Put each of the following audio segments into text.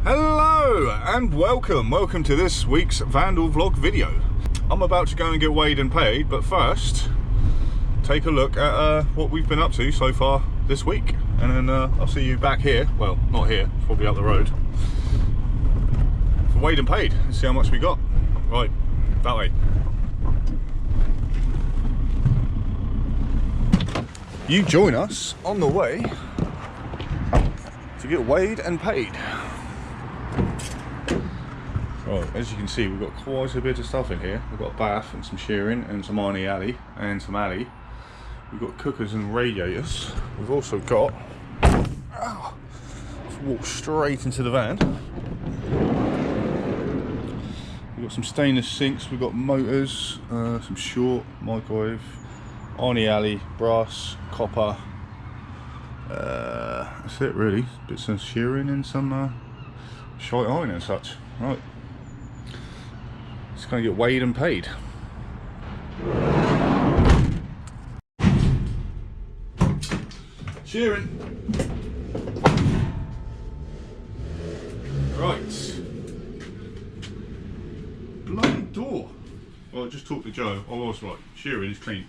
Hello and welcome to this week's Vandal vlog video. I'm about to go and get weighed and paid, but first take a look at what we've been up to so far this week, and then I'll see you back here, well not here, probably up the road, for weighed and paid and see how much we got. Right, that way. You join us on the way to get weighed and paid. Right, as you can see, we've got quite a bit of stuff in here. We've got a bath and some shearing and some Arnie alley and some alley. We've got cookers and radiators. We've also got, let's walk straight into the van. We've got some stainless sinks, we've got motors, some short, microwave, Arnie alley, brass, copper. That's it really. Bits of shearing and some shite iron and such. Right. Just gonna get weighed and paid. Shearing. Right. Bloody door. Well, I just talked to Joe. I was right. Shearing is clean.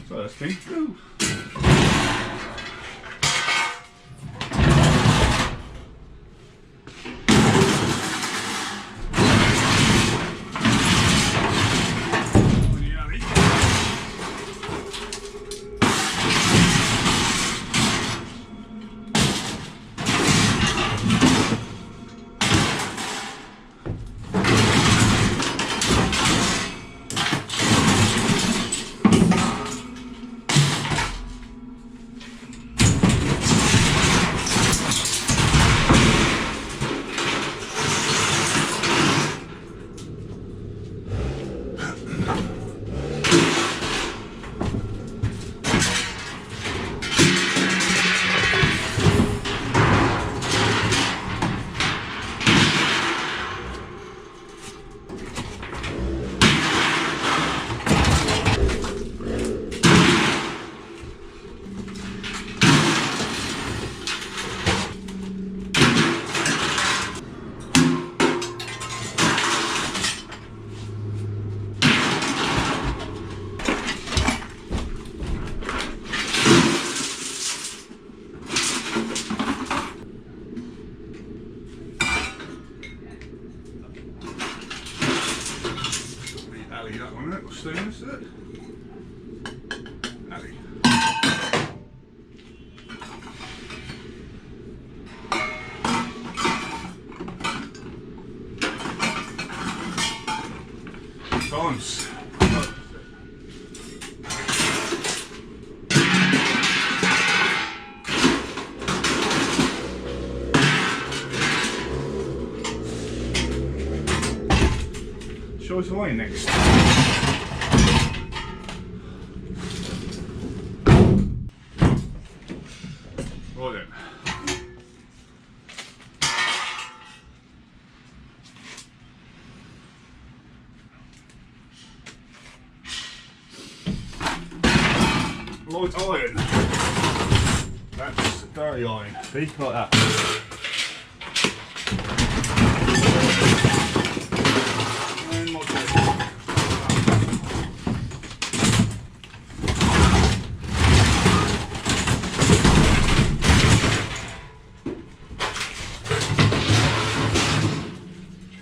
So that's clean. Ooh. That one, what's stainless there? Alley. Times. Show us the way next. Right then. Light iron. That's dirty iron. See, like that.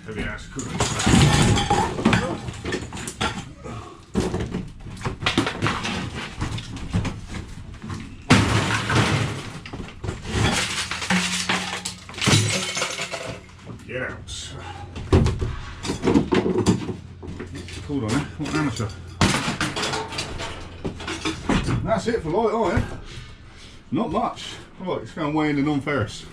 Heavy ass cooker. Get out. Hold on there, what an amateur. That's it for light iron. Not much. Right, let's go and weigh in the non-ferrous.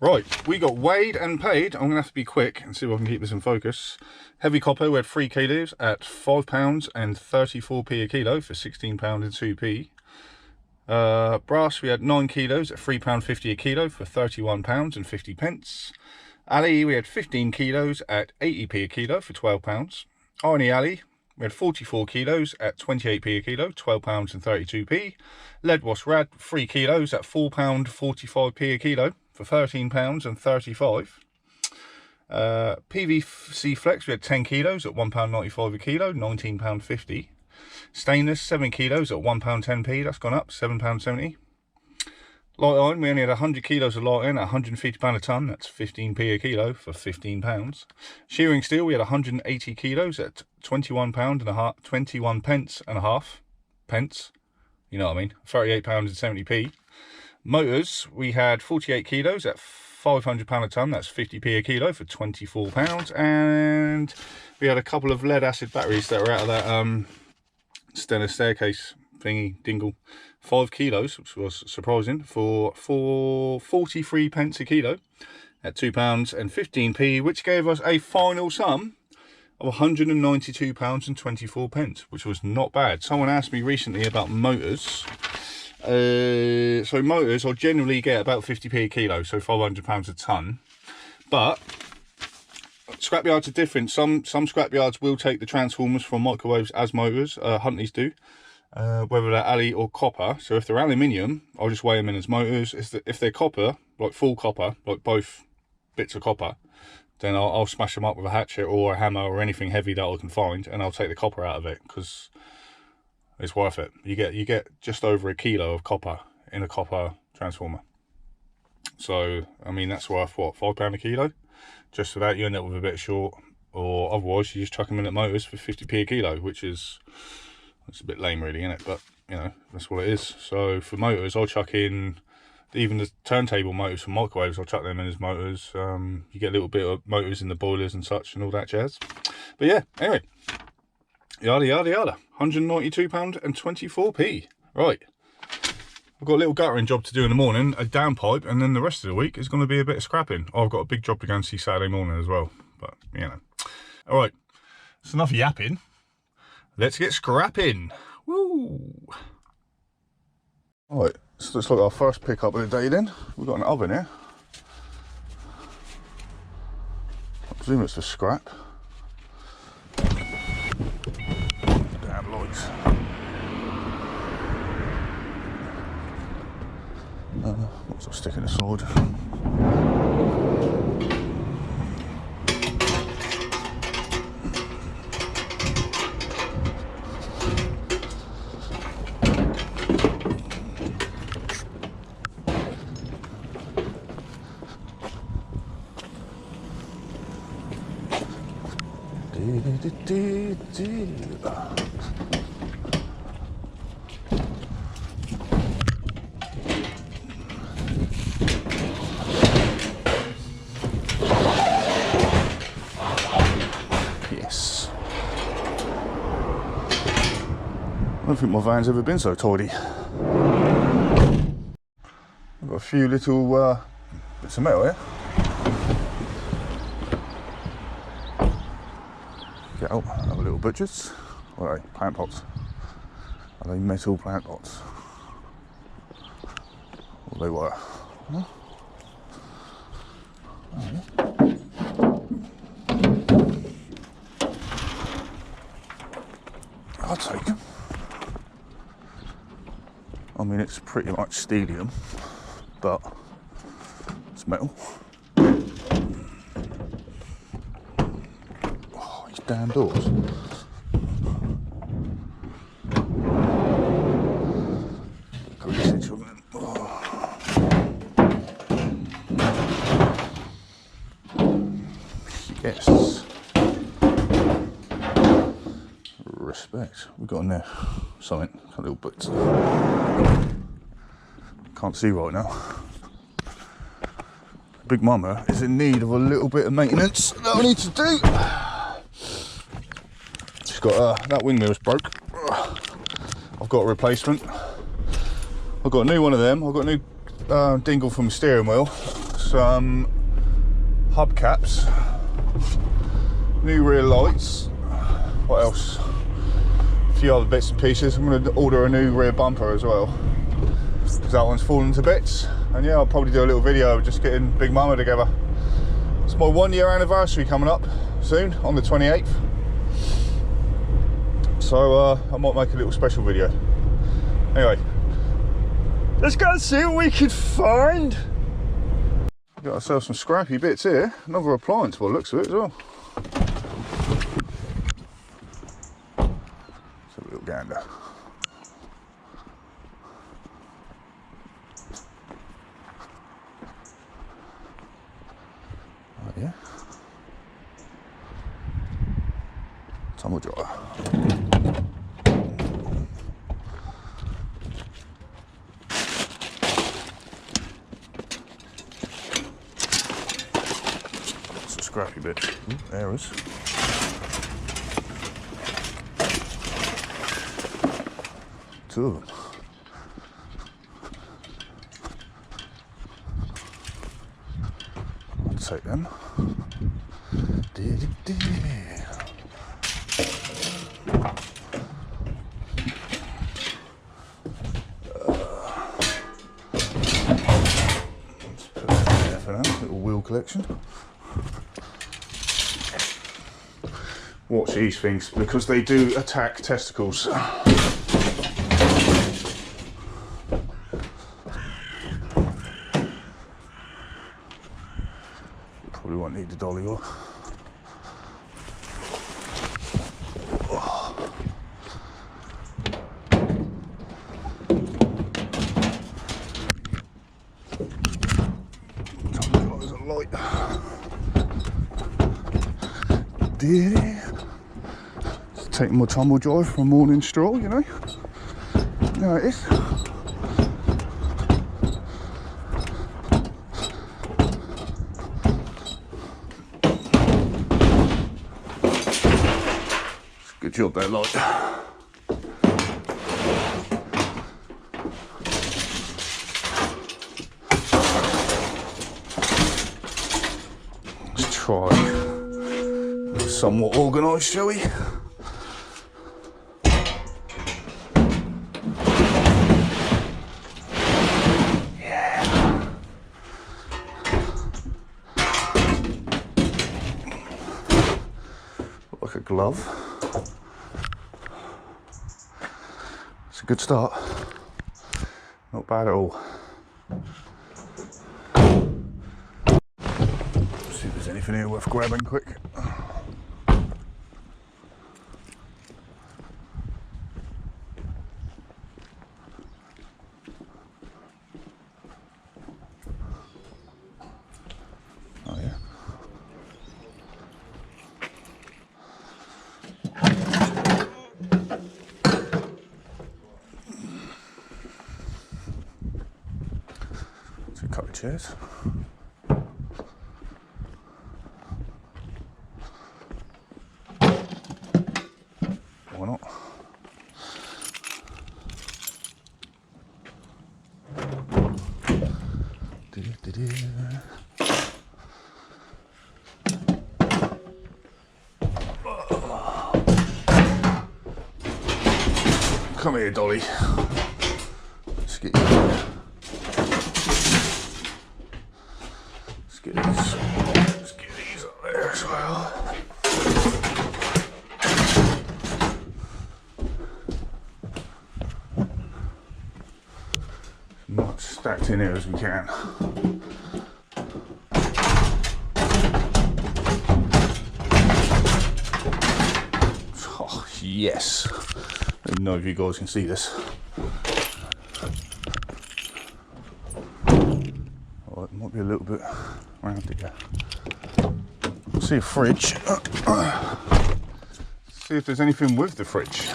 Right, we got weighed and paid. I'm going to have to be quick and see if I can keep this in focus. Heavy copper, we had 3 kilos at £5 and 34p a kilo for £16 and 2p. Brass, we had 9 kilos at £3.50 a kilo for £31 and 50 pence. Ali, we had 15 kilos at 80p a kilo for £12. Irony Ali, we had 44 kilos at 28p a kilo, £12 and 32p. Lead wash rad, 3 kilos at £4.45p a kilo for £13 and 35. PVC flex, we had 10 kilos at £1.95 a kilo, £19.50. Stainless, 7 kilos at £1.10p, that's gone up, £7.70. Light iron, we only had 100 kilos of light iron at £150 a tonne, that's 15p a kilo for £15. Shearing steel, we had 180 kilos at £21 pence and a half, you know what I mean, £38 and 70p. Motors, we had 48 kilos at £500 a tonne, that's 50p a kilo for £24. And we had a couple of lead acid batteries that were out of that stainless staircase thingy dingle, 5 kilos, which was surprising, for 43 pence a kilo at £2 and 15p, which gave us a final sum of £192 and 24 pence, which was not bad. Someone asked me recently about motors. So motors, I generally get about 50p a kilo, so £500 a tonne. But scrapyards are different. Some scrapyards will take the transformers from microwaves as motors. Huntley's do, whether they're Ali or copper. So if they're aluminium, I'll just weigh them in as motors. If they're copper, like full copper, like both bits of copper, then I'll smash them up with a hatchet or a hammer or anything heavy that I can find, and I'll take the copper out of it because it's worth it. You get just over a kilo of copper in a copper transformer. So I mean, that's worth what, £5 a kilo? Just for that, you end up with a bit short, or otherwise you just chuck them in at motors for 50p a kilo, which is, it's a bit lame really, isn't it? But you know, that's what it is. So for motors, I'll chuck in even the turntable motors for microwaves, I'll chuck them in as motors. You get a little bit of motors in the boilers and such and all that jazz. But yeah, anyway, yada yada yada, £192 and 24p. Right, I've got a little guttering job to do in the morning, a downpipe, and then the rest of the week is going to be a bit of scrapping. Oh, I've got a big job to go and see Saturday morning as well, but you know. All right, that's enough yapping. Let's get scrapping. Woo! All right, so looks like our first pickup of the day then. We've got an oven here. I presume it's for scrap. Damn lights. What's I sticking aside? Yes. I don't think my van's ever been so tidy. I've got a few little bits of metal here. Get out, have a little butchers. What are they? Plant pots. Are they metal plant pots? Well, they were. Huh? I'll take them. I mean, it's pretty much stelium, but it's metal. Oh, these damn doors. Yes. Respect. We've got in there something, a little bit. Can't see right now. Big Mama is in need of a little bit of maintenance that I need to do. She's got that wing mirror's broke. I've got a replacement. I've got a new one of them. I've got a new dingle from the steering wheel. some hubcaps, new rear lights. What else? A few other bits and pieces. I'm going to order a new rear bumper as well, because that one's fallen to bits. And yeah, I'll probably do a little video of just getting Big Mama together. It's my 1 year anniversary coming up soon on the 28th. So I might make a little special video. Anyway, let's go and see what we can find. Got ourselves some scrappy bits here. Another appliance by the looks of it as well. Let's have a little gander. Oh yeah. Tumble dryer. Scrappy bit. There is. Two of them. I'll take them. Let's put that there for now. Little wheel collection. Watch these things because they do attack testicles. Probably won't need the dolly or. Tumble a light. Did it? Taking my tumble drive for a morning stroll, you know. You know how it is. Good job there, light. Let's try somewhat organised, shall we? Like a glove. It's a good start. Not bad at all. See if there's anything here worth grabbing quick. Oh yeah. A couple of chairs. Why not? Come here, Dolly. Let's get you. Let's get these up there as well. As much stacked in here as we can. Oh, yes. I don't know if you guys can see this. Oh, it might be a little bit round here. See a fridge. See if there's anything with the fridge.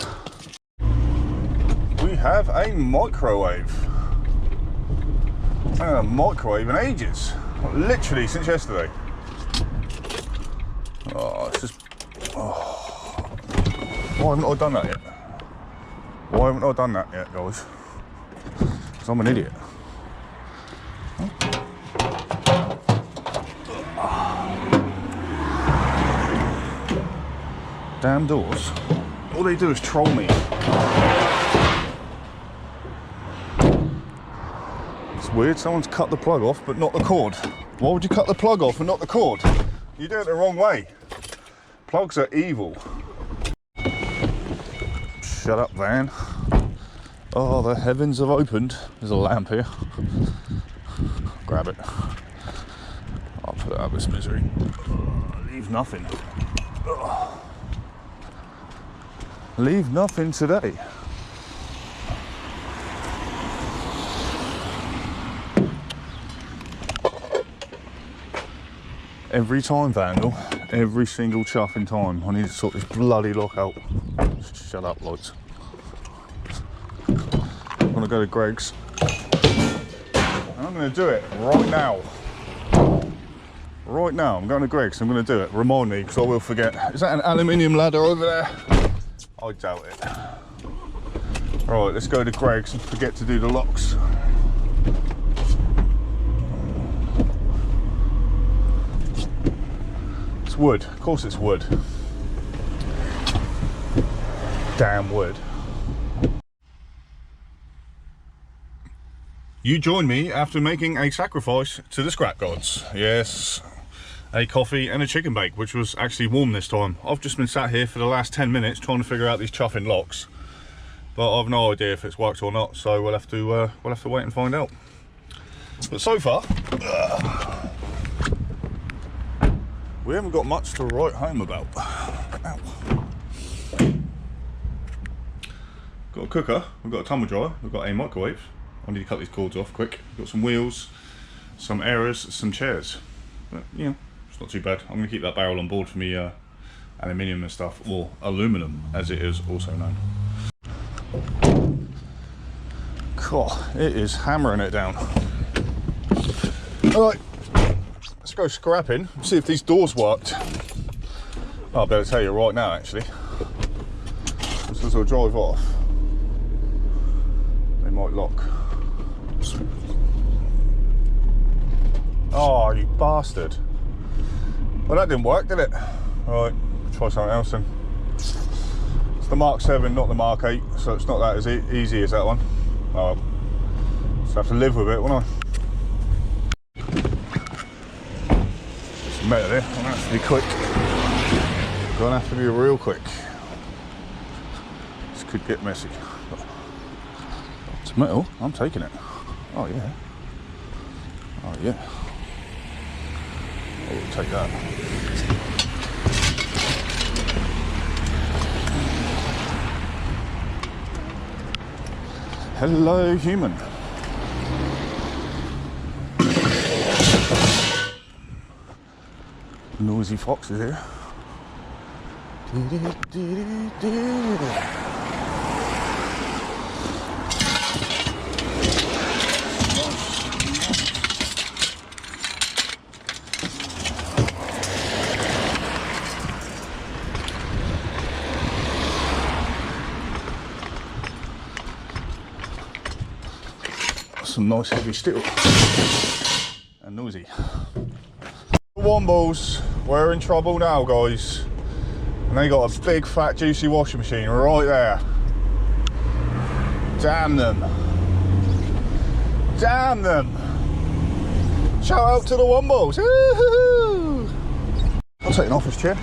We have a microwave. I haven't had a microwave in ages. Literally since yesterday. Oh, it's just. Oh. Why haven't I done that yet? Why haven't I done that yet, guys? Because I'm an idiot. Damn doors. All they do is troll me. It's weird, someone's cut the plug off but not the cord. Why would you cut the plug off and not the cord? You do it the wrong way. Plugs are evil. Shut up, van. Oh, the heavens have opened. There's a lamp here. Grab it. I'll put it out of this misery. Leave nothing. Leave nothing today. Every time, Vandal, every single chuffing time, I need to sort this bloody lock out. Shut up, lights. I'm gonna go to Greg's. And I'm gonna do it right now. Right now, I'm going to Greg's, I'm gonna do it. Remind me, because I will forget. Is that an aluminium ladder over there? I doubt it. Right, let's go to Greg's and forget to do the locks. It's wood, of course it's wood. Damn wood. You join me after making a sacrifice to the scrap gods. Yes, a coffee and a chicken bake, which was actually warm this time. I've just been sat here for the last 10 minutes trying to figure out these chuffing locks, but I've no idea if it's worked or not, so we'll have to wait and find out. But so far, we haven't got much to write home about. Ow. Got a cooker, we've got a tumble dryer, we've got a microwave. I need to cut these cords off quick. We've got some wheels, some airers, some chairs. But you know, it's not too bad. I'm going to keep that barrel on board for me aluminium and stuff, or aluminum as it is also known. God, it is hammering it down. Alright, let's go scrapping, see if these doors worked. I'll be able to tell you right now actually. Just as I drive off, they might lock. Oh, you bastard. Well, that didn't work, did it? Right, try something else then. It's the Mark 7, not the Mark 8, so it's not that as easy as that one. Oh well. Just have to live with it, won't I? Some metal here, I'm gonna have to be quick. Gonna have to be real quick. This could get messy. It's metal, I'm taking it. Oh yeah. Oh yeah. I will take that. Hello, human. Noisy fox is here. Some nice heavy steel and noisy. Wombles, we're in trouble now, guys, and they got a big fat juicy washing machine right there. Damn them, damn them. Shout out to the Wombles. I'll take an office chair.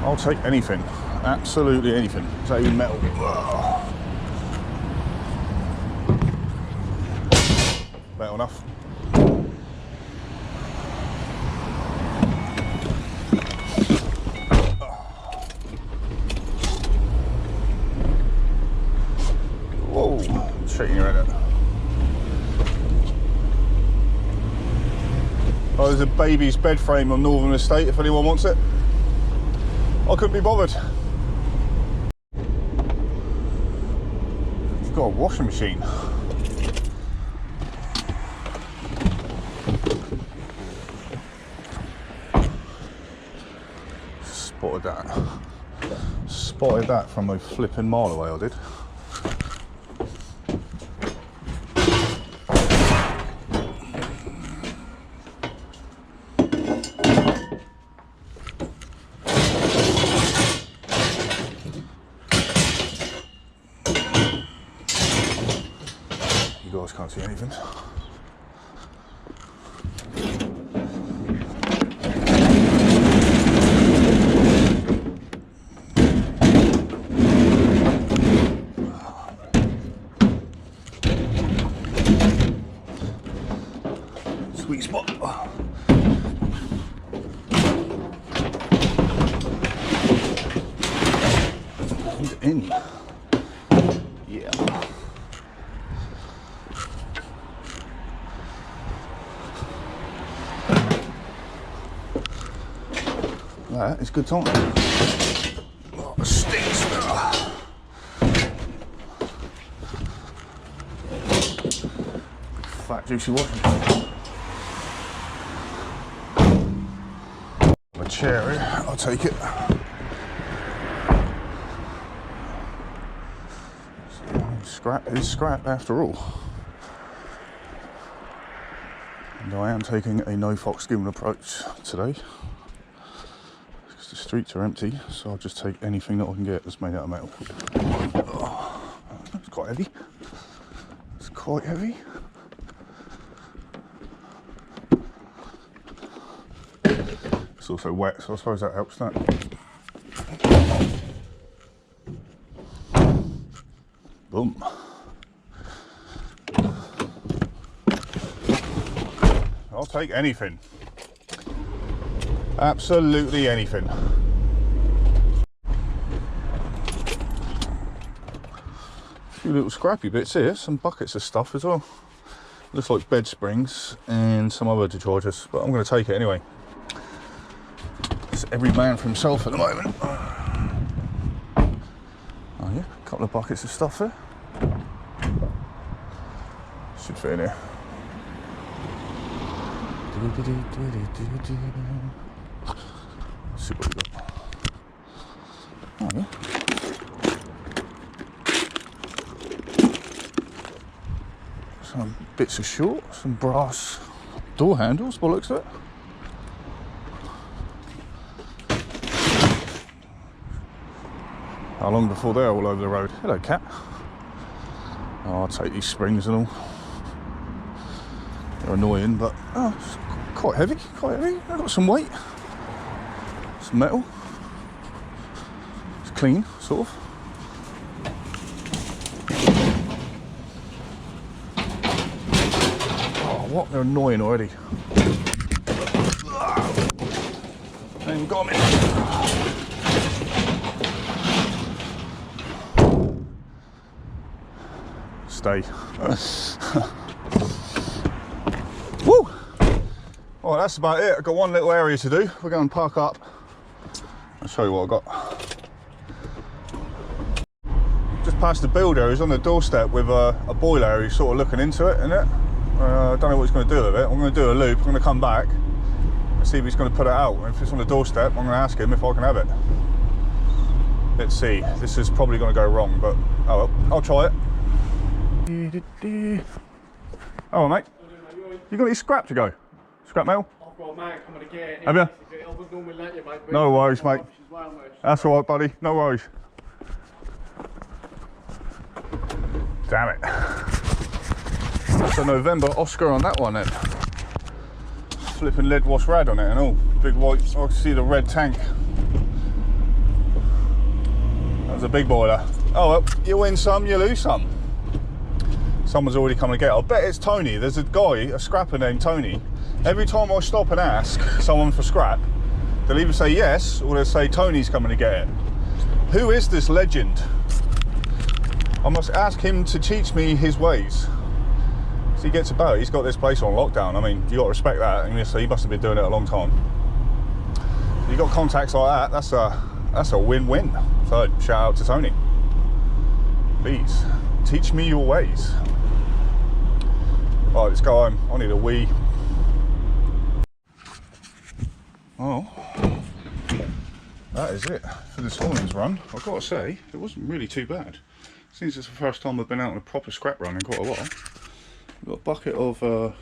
I'll take anything. Absolutely anything. Is that even metal? Metal enough. Whoa, I'm shaking your head. Oh, there's a baby's bed frame on Northern Estate if anyone wants it. I couldn't be bothered. Got a washing machine. Spotted that from a flipping mile away, I did. just can't see anything. Sweet spot. And in. Yeah. That is good time. Oh, it stinks. Fat juicy washing. A chair here, I'll take it. Scrap is scrap after all. And I am taking a no fox given approach today. Because the streets are empty, so I'll just take anything that I can get that's made out of metal. Oh, it's quite heavy. It's quite heavy. It's also wet, so I suppose that helps that. Boom. I'll take anything. Absolutely anything. A few little scrappy bits here, some buckets of stuff as well. Looks like bed springs and some other detritus, but I'm going to take it anyway. It's every man for himself at the moment. Oh yeah, a couple of buckets of stuff there. Should fit in here. Let's see what we got. Oh yeah. Some bits of short, some brass door handles, by the looks of it. How long before they're all over the road? Hello, cat. Oh, I'll take these springs and all. They're annoying, but oh, it's quite heavy, quite heavy. They've got some weight. Some metal. It's clean, sort of. Oh, what? They're annoying already. They ain't got me. Stay. Woo! Well, that's about it. I've got one little area to do. We're going to park up. I'll show you what I've got. Just past the builder. He's on the doorstep with a boiler. He's sort of looking into it, isn't it? I don't know what he's going to do with it. I'm going to do a loop. I'm going to come back and see if he's going to put it out. If it's on the doorstep, I'm going to ask him if I can have it. Let's see. This is probably going to go wrong, but oh well. I'll try it. Oh, mate. You got any scrap to go? Scrap metal? I've got a man coming to get it. Have you? I would normally let you, mate. No worries, mate. Well, that's all right, buddy. No worries. Damn it. That's a November Oscar on that one then. Flipping lead wash rad on it and all. Big white. I can see the red tank. That was a big boiler. Oh well, you win some, you lose some. Someone's already come to get it. I bet it's Tony. There's a guy, a scrapper named Tony. Every time I stop and ask someone for scrap, they'll either say yes or they'll say Tony's coming to get it. Who is this legend? I must ask him to teach me his ways. So he gets about. He's got this place on lockdown. I mean, you got to respect that. I mean, so he must have been doing it a long time. You got contacts like that. That's a win-win. So shout out to Tony. Please teach me your ways. Right, let's go home. I need a wee. Oh, that is it for this morning's run. I've got to say, it wasn't really too bad. Since it's the first time I've been out on a proper scrap run in quite a while. We've got a bucket of door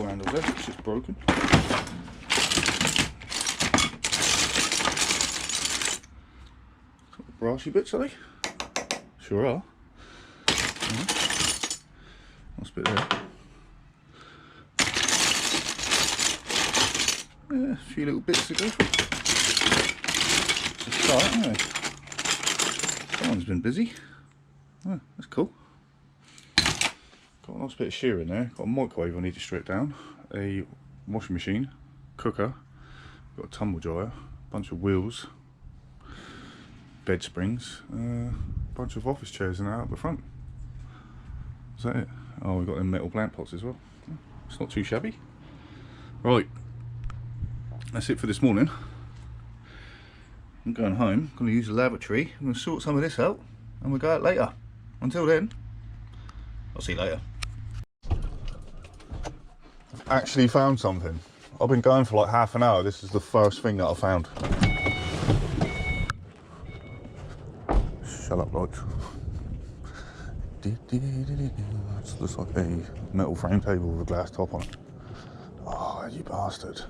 handles there, which is broken. Brassy bits, are they? Sure are. Nice bit there. Yeah, a few little bits to go for. It's a start, isn't it? Someone's been busy. Oh, that's cool. Got a nice bit of shear in there. Got a microwave I need to strip down. A washing machine, cooker. Got a tumble dryer, bunch of wheels, bed springs, bunch of office chairs and out the front. Is that it? Oh, we've got them metal plant pots as well. It's not too shabby. Right, that's it for this morning. I'm going home, I'm going to use the lavatory, I'm going to sort some of this out, and we'll go out later. Until then, I'll see you later. I've actually found something. I've been going for like half an hour, this is the first thing that I found. Shut up, Lodge. This looks like a metal frame table with a glass top on it. Oh, you bastard.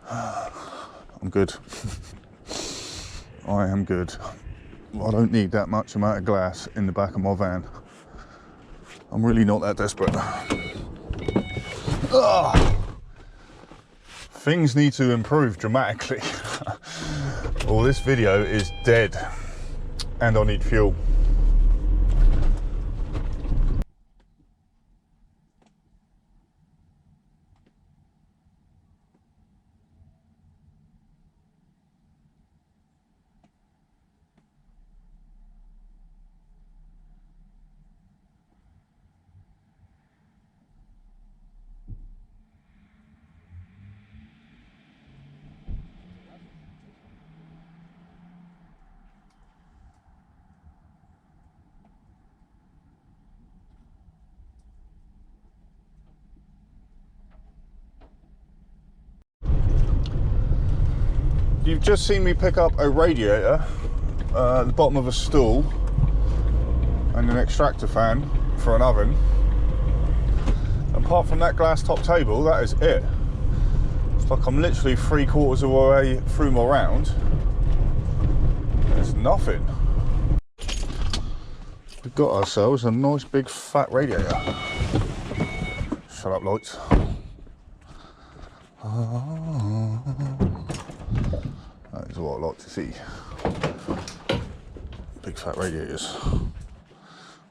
I'm good. I am good. I don't need that much amount of glass in the back of my van. I'm really not that desperate. Ugh. Things need to improve dramatically. Well, this video is dead and I need fuel. You've just seen me pick up a radiator at the bottom of a stool and an extractor fan for an oven. Apart from that glass top table, that is it. It's like I'm literally 3/4 of the way through my round. There's nothing. We've got ourselves a nice big fat radiator. Shut up, lights. That is what I like to see. Big fat radiators.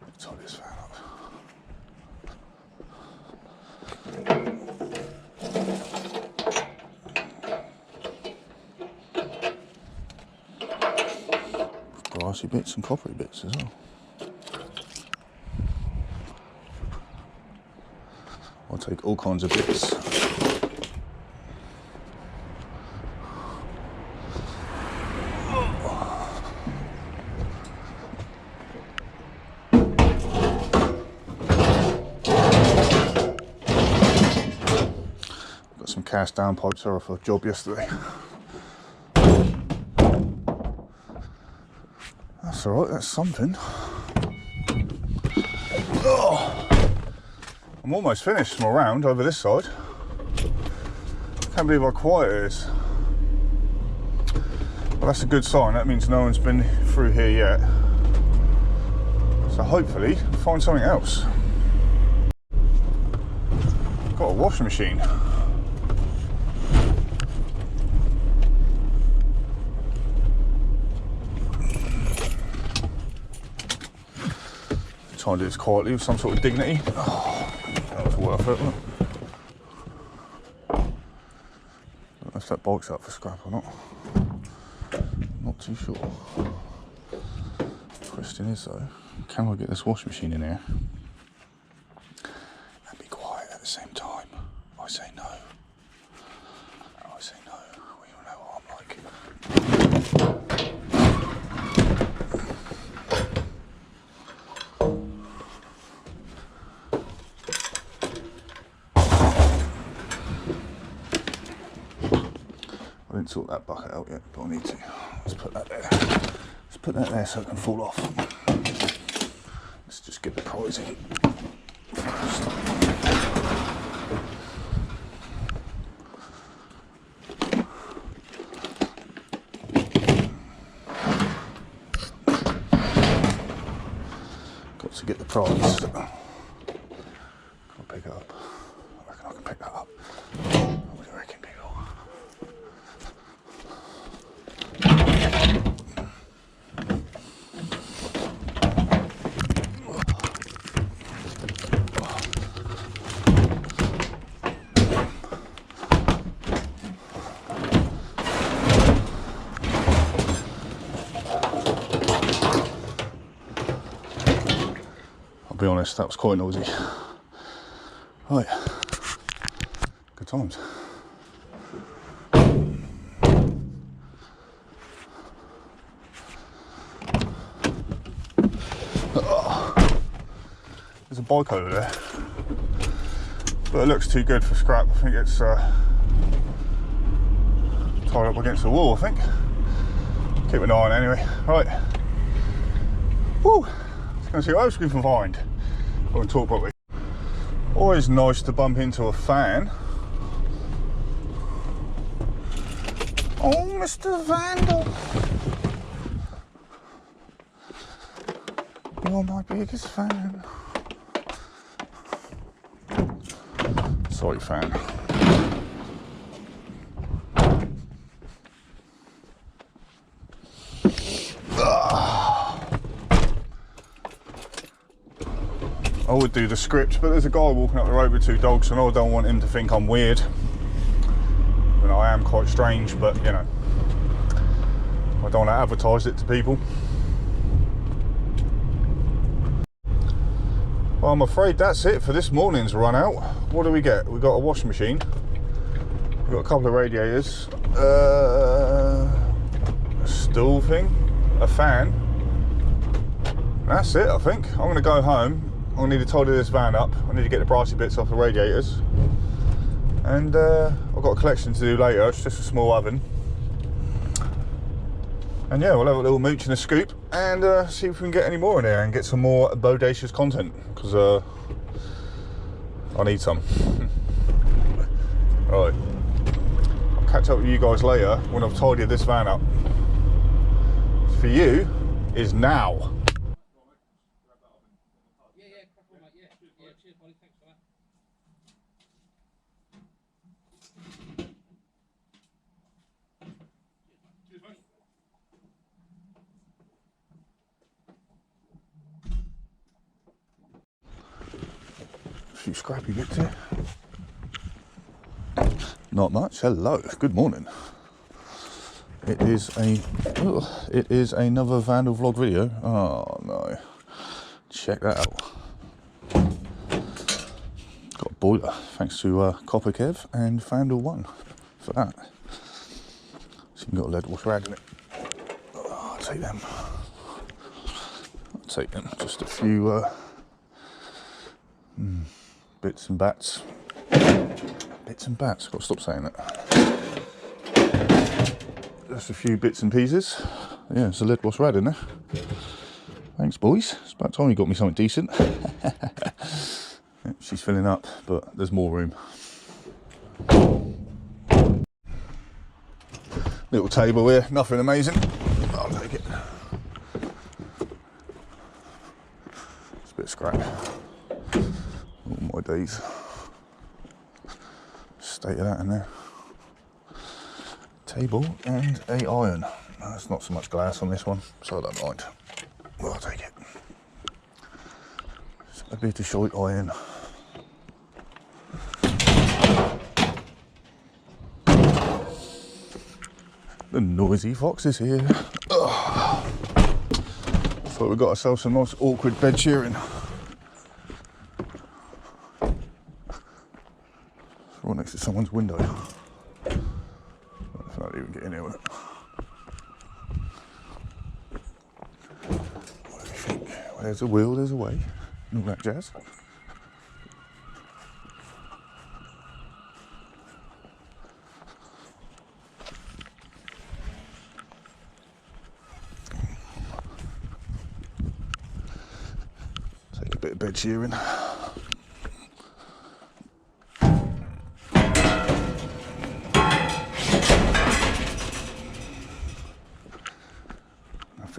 Let's tie this fan up. Brassy bits and coppery bits as well. I'll take all kinds of bits. Got some cast down pipes off a job yesterday. That's alright, that's something. Oh, I'm almost finished my round over this side. Can't believe how quiet it is. Well, that's a good sign. That means no one's been through here yet. So hopefully find something else. Got a washing machine. Try and do this quietly with some sort of dignity. Oh, that was worth it. I don't know if that bike's up for scrap or not. Not too sure. Question is though, can I get this washing machine in here and be quiet at the same time? I say no. I say no. We all know what I'm like. I didn't sort that bucket out yet, but I need to. Let's put that there. Let's put that there so it can fall off. Let's just get the prize in first. surprised. Can I pick it up? I reckon I can pick that up. What do you reckon, people? I'll be honest, that was quite noisy. Right, good times. There's a bike over there, but it looks too good for scrap. I think it's tied up against the wall, I think. Keep an eye on it anyway. Right. Woo! Let's go see what else we can find. I can talk properly. Always nice to bump into a fan. Oh, Mr. Vandal. You're my biggest fan. Sorry, fan. I would do the script, but there's a guy walking up the road with two dogs, and I don't want him to think I'm weird. And I am quite strange, but you know, I don't want to advertise it to people. Well, I'm afraid that's it for this morning's run out. What do we get? We got a washing machine, we got a couple of radiators, a stool thing, a fan. That's it, I think. I'm going to go home. I need to tidy this van up. I need to get the brassy bits off the radiators. And I've got a collection to do later. It's just a small oven. And yeah, we'll have a little mooch and a scoop and see if we can get any more in there and get some more bodacious content, because I need some. Right. I'll catch up with you guys later when I've tidied this van up. For you is now. A few scrappy bits here. Not much. Hello. Good morning. It is another Vandal vlog video. Oh no. Check that out. Got a boiler, thanks to Copper Kev and Vandal 1 for that. So you've got a lead wash rag in it. Oh, I'll take them. I'll take them. Just a few bits and bats. Bits and bats, got to stop saying that. Just a few bits and pieces. Yeah, there's a lead wash rag in there. Thanks, boys. It's about time you got me something decent. She's filling up, but there's more room. Little table here, nothing amazing. I'll take it. It's a bit of scrap. All my days. State of that in there. Table and a iron. There's not so much glass on this one, so I don't mind. Well, I'll take it. It's a bit of short iron. The noisy fox is here. Ugh. Thought we got ourselves some nice awkward bed shearing. It's right next to someone's window. I can't even get in here with it. What do you think? Well, there's a will, there's a way. And all that jazz. Take a bit of bed shearing.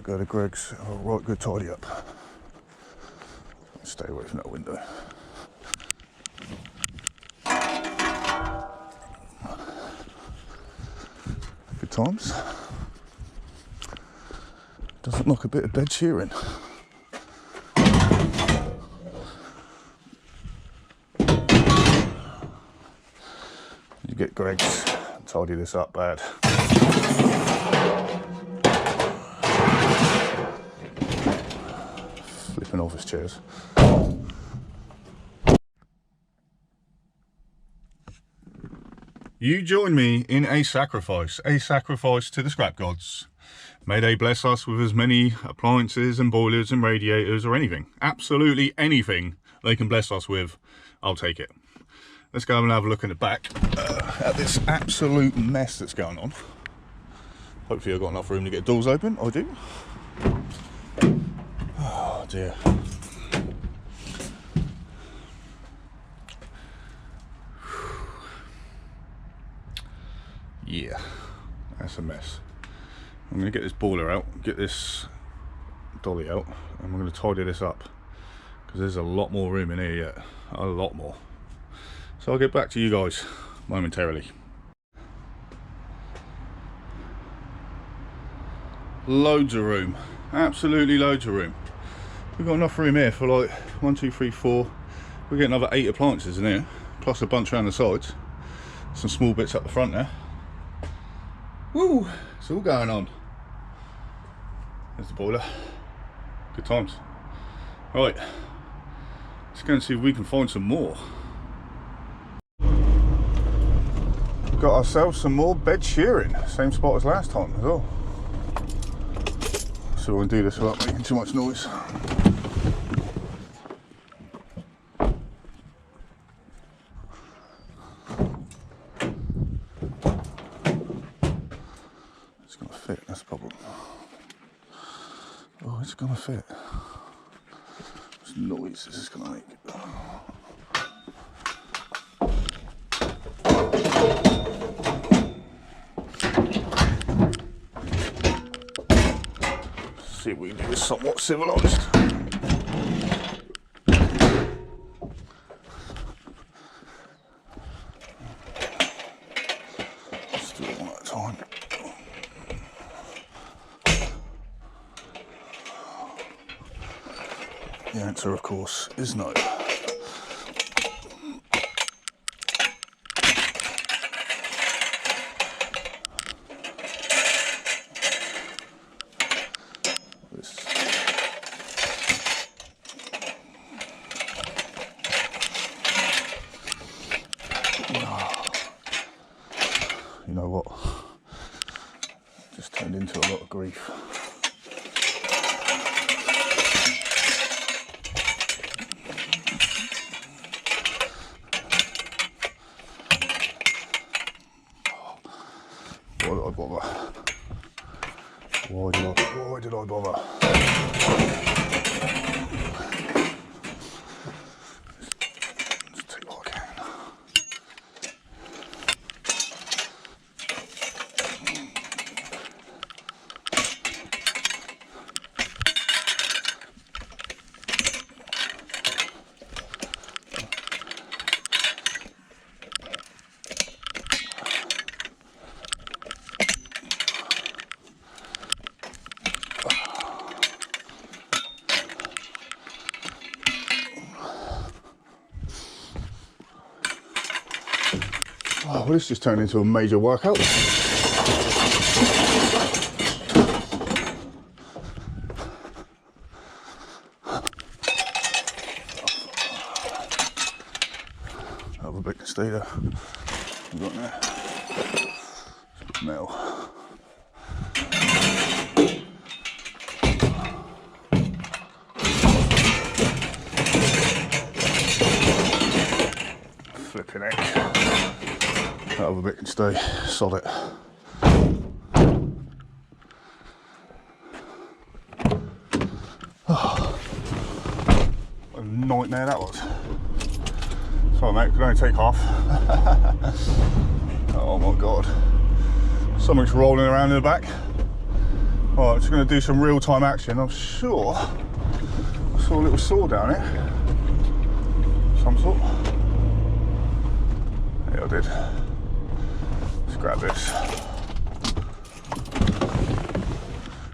Go to Greg's. Oh, right, good tidy up. It's stay away from that window. Good times. Doesn't knock a bit of bed shearing. You get Greg's tidy this up bad. Flipping office chairs. You join me in a sacrifice to the scrap gods. May they bless us with as many appliances and boilers and radiators or anything, absolutely anything they can bless us with, I'll take it. Let's go and have a look in the back at this absolute mess that's going on. Hopefully I've got enough room to get doors open. I do. Oh dear. Yeah, that's a mess. I'm going to get this boiler out, get this dolly out, and we're going to tidy this up because there's a lot more room in here yet, a lot more. So I'll get back to you guys momentarily. Loads of room, absolutely loads of room. We've got enough room here for like 1, 2, 3, 4. We'll get another 8 appliances in here, plus a bunch around the sides, some small bits up the front there. Woo! It's all going on. There's the boiler. Good times. Right, let's go and see if we can find some more. Got ourselves some more bed shearing. Same spot as last time as well. So we'll do this without making too much noise. It's gonna fit, that's the problem. Oh, it's gonna fit. What noise this is gonna make. See if we can do this somewhat civilised. Let's do it one at a time. The answer, of course, is no. You know what? Just turned into a lot of grief. Why did I bother? Why did I bother? Just take what I can. Oh, well, this just turned into a major workout. Another bit can stay there. We've got there. It's metal. Flipping heck. That other bit can stay solid. Oh, what a nightmare that was. Sorry mate, could only take half. Oh my god. Something's rolling around in the back. Alright, I'm just going to do some real-time action. I'm sure I saw a little saw down here. interested. Let's grab this.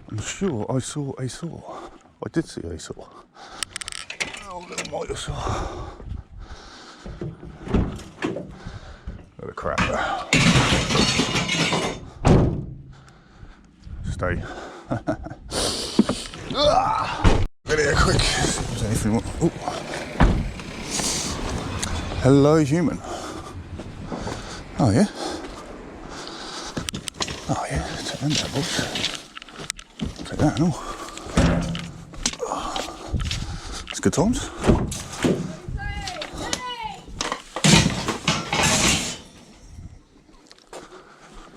I'm sure I saw a saw. I did see a saw. Oh, little miter saw. Look at crap there. Stay. Get here quick. If there's anything. Ooh. Hello, human. Oh yeah. Oh yeah. Take them there, boys. Take that and all. It's good times.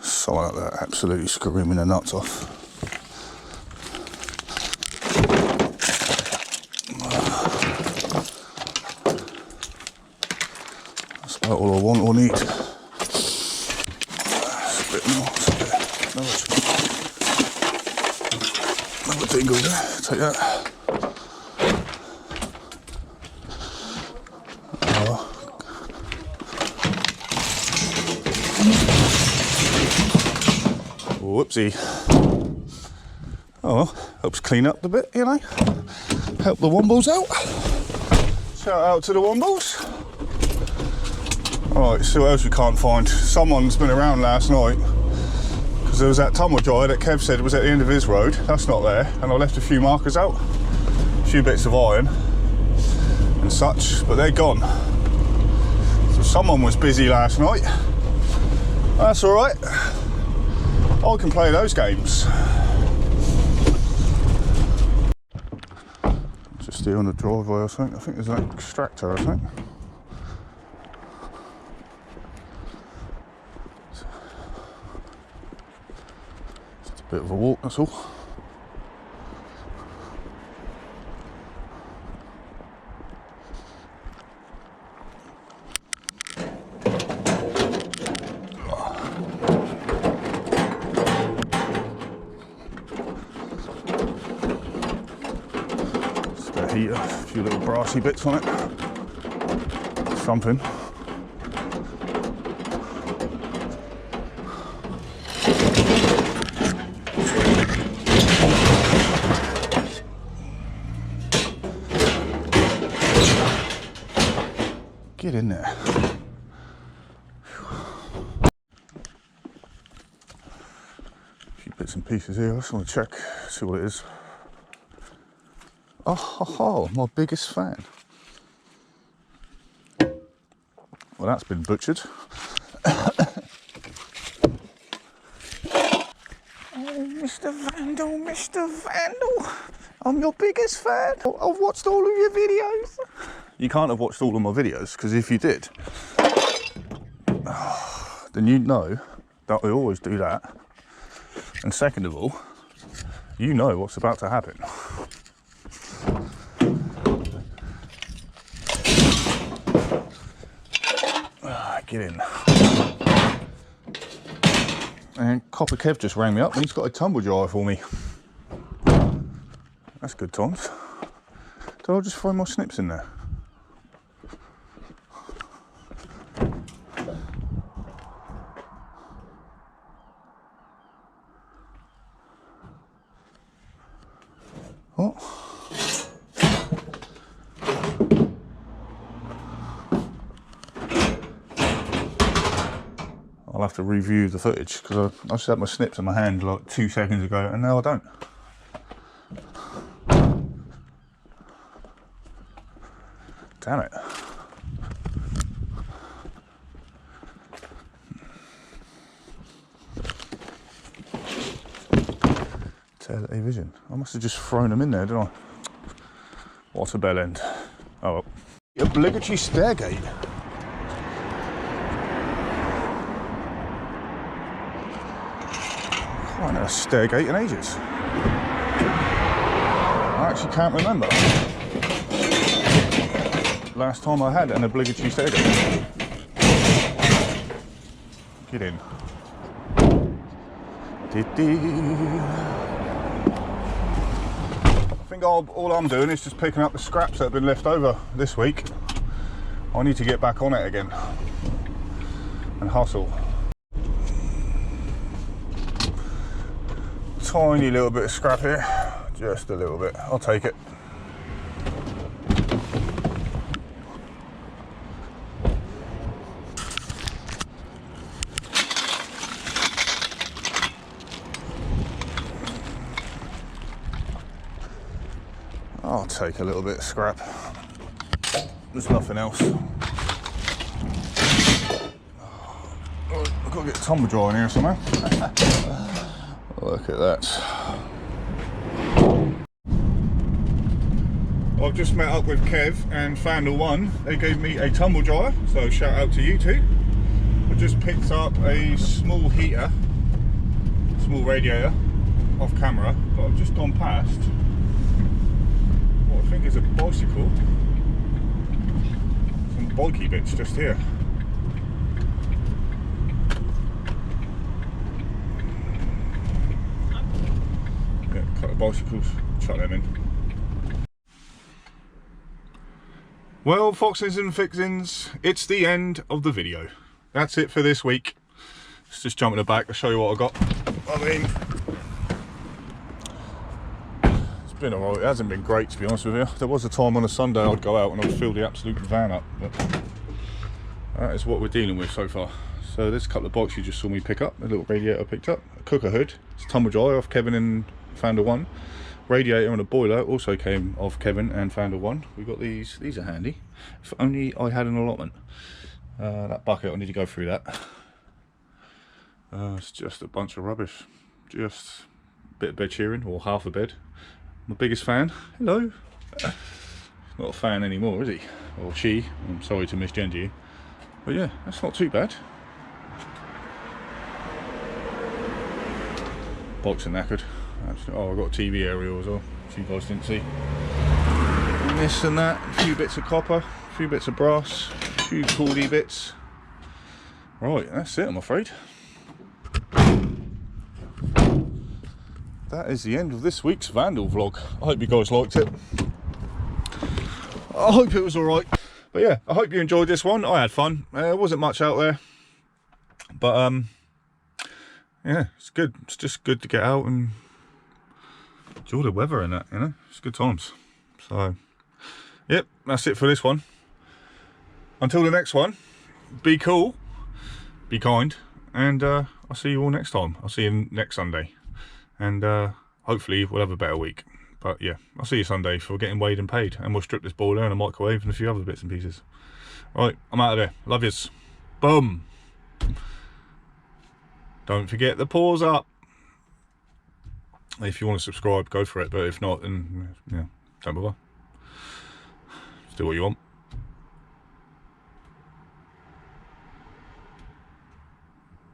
Someone like that absolutely screaming their nuts off. That's about all I want or need. That's a bit more. Another dingle there. Take that. Whoopsie. Oh well, helps clean up a bit, you know. Help the wombles out. Shout out to the wombles. Alright, see what else we can't find. Someone's been around last night because there was that tumble dryer that Kev said was at the end of his road. That's not there, and I left a few markers out, a few bits of iron and such, but they're gone. So someone was busy last night. That's alright. I can play those games. Just here on the driveway, I think there's an extractor, I think. Just a bit of a walk, that's all. Heater, a few little brassy bits on it. Something. Get in there. A few bits and pieces here. I just want to check, see what it is. Oh, my biggest fan. Well, that's been butchered. Oh, Mr. Vandal, I'm your biggest fan. I've watched all of your videos. You can't have watched all of my videos, because if you did, then you'd know that I always do that. And second of all, you know what's about to happen. Get in. And Copper Kev just rang me up and he's got a tumble dryer for me. That's good times. Did I just throw my snips in there? What? I'll have to review the footage because I just had my snips in my hand like 2 seconds ago and now I don't. Damn it. Television. I must have just thrown them in there, didn't I? What a bell end. Oh well. Obligatory stairgate. I haven't had a stairgate in ages. I actually can't remember last time I had an obligatory stairgate. Get in. I think all I'm doing is just picking up the scraps that have been left over this week. I need to get back on it again. and hustle. Tiny little bit of scrap here, just a little bit. I'll take it. I'll take a little bit of scrap. There's nothing else. I've got to get a tumble dryer in here somewhere. Look at that. I've just met up with Kev and Fandle One. They gave me a tumble dryer, so shout out to you two. I just picked up a small heater, small radiator off camera, but I've just gone past what I think is a bicycle. Some bulky bits just here. Yeah, a couple of bicycles, chuck them in. Well, foxes and fixins, it's the end of the video. That's it for this week. Let's just jump in the back to show you what I got. I mean, it's been alright. It hasn't been great, to be honest with you. There was a time on a Sunday I'd go out and I'd fill the absolute van up, but that is what we're dealing with so far. So there's a couple of bikes you just saw me pick up. A little radiator I picked up, a cooker hood, it's a tumble dryer off Kevin and Fandle One. Radiator and a boiler also came off Kevin and Fandle One. We got these are handy. If only I had an allotment. That bucket, I need to go through that. It's just a bunch of rubbish. Just a bit of bed shearing, or half a bed. My biggest fan, hello. Not a fan anymore, is he? Or she, I'm sorry to misgender you. But yeah, that's not too bad. Box and knackered. Oh, I've got a TV aerial as well, which you guys didn't see. And this and that, a few bits of copper, a few bits of brass, a few cordy bits. Right, that's it, I'm afraid. That is the end of this week's Vandal vlog. I hope you guys liked it. I hope it was alright. But yeah, I hope you enjoyed this one. I had fun. There wasn't much out there. But yeah, it's good. It's just good to get out and enjoy the weather and that, you know. It's good times. So yep, that's it for this one. Until the next one, be cool, be kind, and I'll see you all next time. I'll see you next Sunday, and hopefully we'll have a better week. But yeah, I'll see you Sunday for getting weighed and paid, and we'll strip this boiler and a microwave and a few other bits and pieces. Right, I'm out of there. Love yous. Boom. Don't forget the paws up. If you want to subscribe, go for it. But if not, then yeah, don't bother. Just do what you want.